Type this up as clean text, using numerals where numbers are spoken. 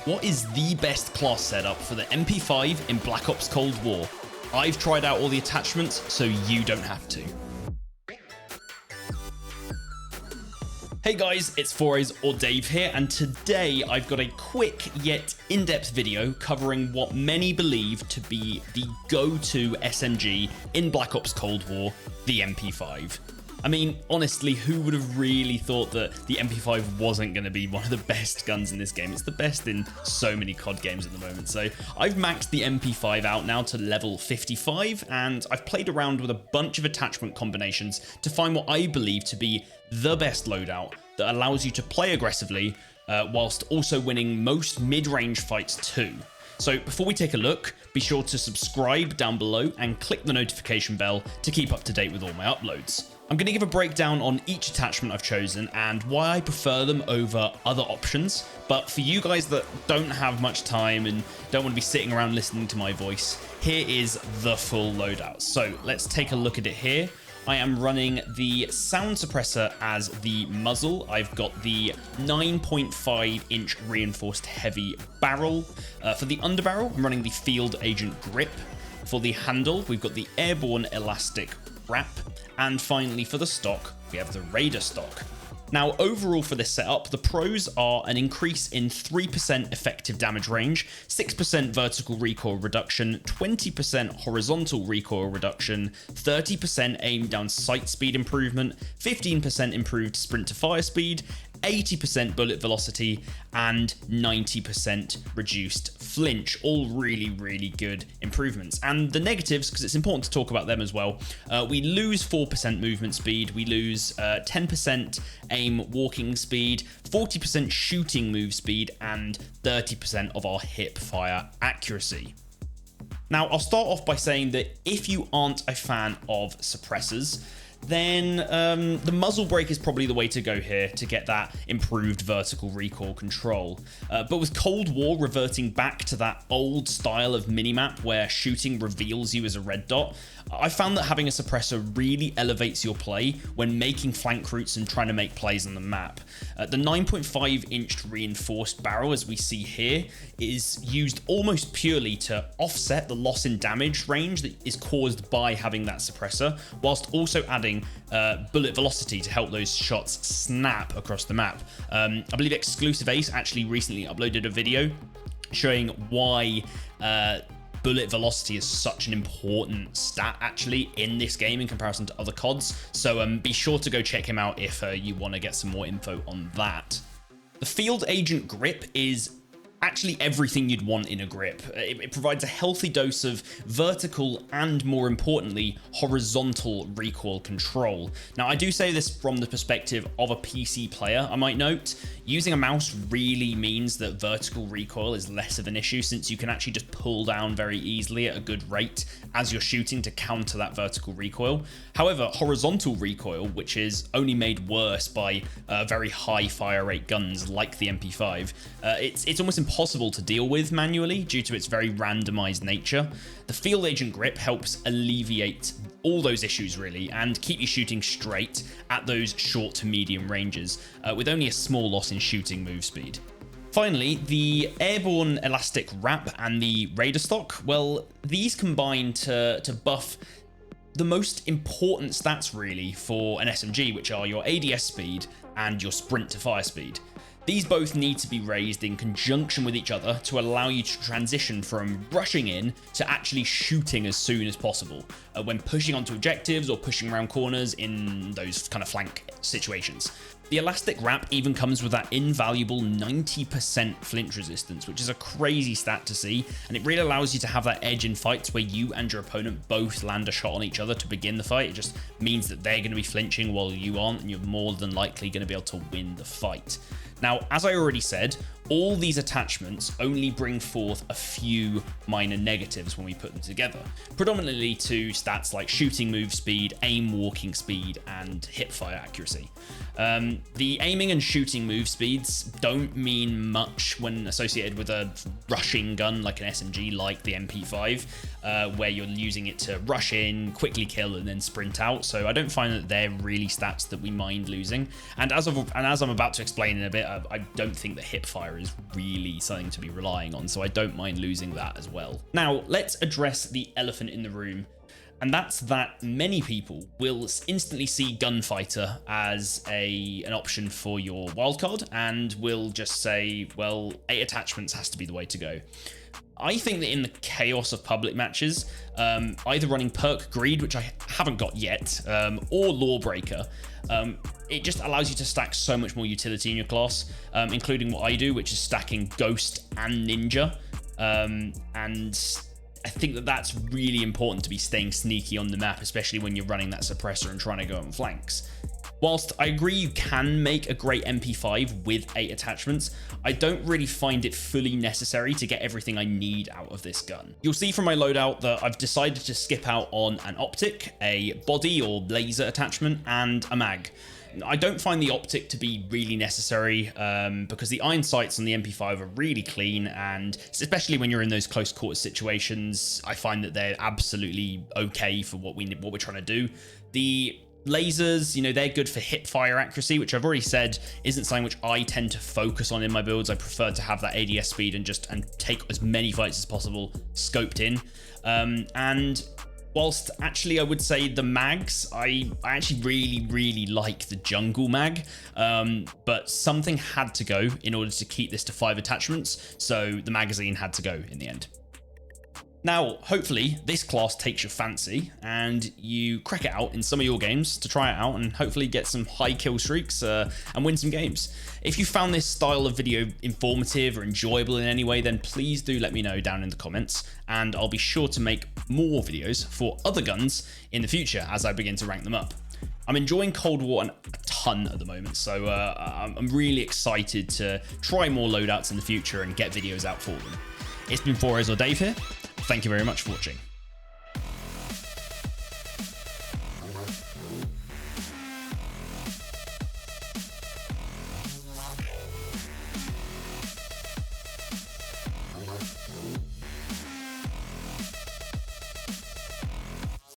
What is the best class setup for the MP5 in Black Ops Cold War? I've tried out all the attachments, so you don't have to. Hey guys, it's Forays or Dave here, and today I've got a quick yet in-depth video covering what many believe to be the go-to SMG in Black Ops Cold War, the MP5. I mean, honestly, who would have really thought that the MP5 wasn't going to be one of the best guns in this game? It's the best in so many COD games at the moment. So I've maxed the MP5 out now to level 55, and I've played around with a bunch of attachment combinations to find what I believe to be the best loadout that allows you to play aggressively whilst also winning most mid-range fights too. So before we take a look, be sure to subscribe down below and click the notification bell to keep up to date with all my uploads. I'm going to give a breakdown on each attachment I've chosen and why I prefer them over other options, but for you guys that don't have much time and don't want to be sitting around listening to my voice, here is the full loadout. So let's take a look at it here. I am running the sound suppressor as the muzzle. I've got the 9.5 inch reinforced heavy barrel. For the underbarrel, I'm running the field agent grip. For the handle, we've got the airborne elastic wrap. And finally, for the stock, we have the Raider stock. Now, overall for this setup, the pros are an increase in 3% effective damage range, 6% vertical recoil reduction, 20% horizontal recoil reduction, 30% aim down sight speed improvement, 15% improved sprint to fire speed, 80% bullet velocity, and 90% reduced flinch. All really good improvements. And the negatives, because it's important to talk about them as well, we lose 4% movement speed, we lose 10% aim walking speed, 40% shooting move speed, and 30% of our hip fire accuracy. Now, I'll start off by saying that if you aren't a fan of suppressors, then the muzzle brake is probably the way to go here to get that improved vertical recoil control. But with Cold War reverting back to that old style of minimap where shooting reveals you as a red dot, I found that having a suppressor really elevates your play when making flank routes and trying to make plays on the map. The 9.5 inch reinforced barrel, as we see here, is used almost purely to offset the loss in damage range that is caused by having that suppressor, whilst also adding bullet velocity to help those shots snap across the map. I believe Exclusive Ace actually recently uploaded a video showing why bullet velocity is such an important stat actually in this game in comparison to other CODs. So be sure to go check him out if you want to get some more info on that. The field agent grip is actually everything you'd want in a grip. It provides a healthy dose of vertical and, more importantly, horizontal recoil control. Now, I do say this from the perspective of a PC player, I might note. Using a mouse really means that vertical recoil is less of an issue, since you can actually just pull down very easily at a good rate as you're shooting to counter that vertical recoil. However, horizontal recoil, which is only made worse by very high fire rate guns like the MP5, it's almost impossible to deal with manually due to its very randomized nature. The field agent grip helps alleviate all those issues really and keep you shooting straight at those short to medium ranges with only a small loss in shooting move speed. Finally, the airborne elastic wrap and the Raider stock, well, these combine to buff the most important stats really for an SMG, which are your ADS speed and your sprint to fire speed. These both need to be raised in conjunction with each other to allow you to transition from rushing in to actually shooting as soon as possible when pushing onto objectives or pushing around corners in those kind of flank situations. The elastic wrap even comes with that invaluable 90% flinch resistance, which is a crazy stat to see, and it really allows you to have that edge in fights where you and your opponent both land a shot on each other to begin the fight. It just means that they're going to be flinching while you aren't, and you're more than likely going to be able to win the fight. Now, as I already said, all these attachments only bring forth a few minor negatives when we put them together, predominantly to stats like shooting move speed, aim walking speed, and hip fire accuracy. The aiming and shooting move speeds don't mean much when associated with a rushing gun like an SMG like the MP5, where you're using it to rush in, quickly kill, and then sprint out. So I don't find that they're really stats that we mind losing. And as I'm about to explain in a bit, I don't think the hip fire fire is really something to be relying on, so I don't mind losing that as well. Now, let's address the elephant in the room, and that's that many people will instantly see Gunfighter as an option for your wildcard and will just say, well, 8 attachments has to be the way to go. I think that in the chaos of public matches, either running Perk Greed, which I haven't got yet, or Lawbreaker, it just allows you to stack so much more utility in your class, including what I do, which is stacking Ghost and Ninja. And I think that that's really important to be staying sneaky on the map, especially when you're running that suppressor and trying to go on flanks. Whilst I agree you can make a great MP5 with 8 attachments, I don't really find it fully necessary to get everything I need out of this gun. You'll see from my loadout that I've decided to skip out on an optic, a body or laser attachment, and a mag. I don't find the optic to be really necessary because the iron sights on the MP5 are really clean, and especially when you're in those close quarter situations, I find that they're absolutely okay for what we're trying to do. The lasers, you know, they're good for hip fire accuracy, which I've already said isn't something which I tend to focus on in my builds. I prefer to have that ADS speed and take as many fights as possible scoped in. And whilst actually I would say the mags, I actually really like the jungle mag, but something had to go in order to keep this to 5 attachments, so the magazine had to go in the end. Now, hopefully this class takes your fancy and you crack it out in some of your games to try it out and hopefully get some high kill streaks and win some games. If you found this style of video informative or enjoyable in any way, then please do let me know down in the comments, and I'll be sure to make more videos for other guns in the future as I begin to rank them up. I'm enjoying Cold War a ton at the moment, so I'm really excited to try more loadouts in the future and get videos out for them. It's been 4As or Dave here. Thank you very much for watching.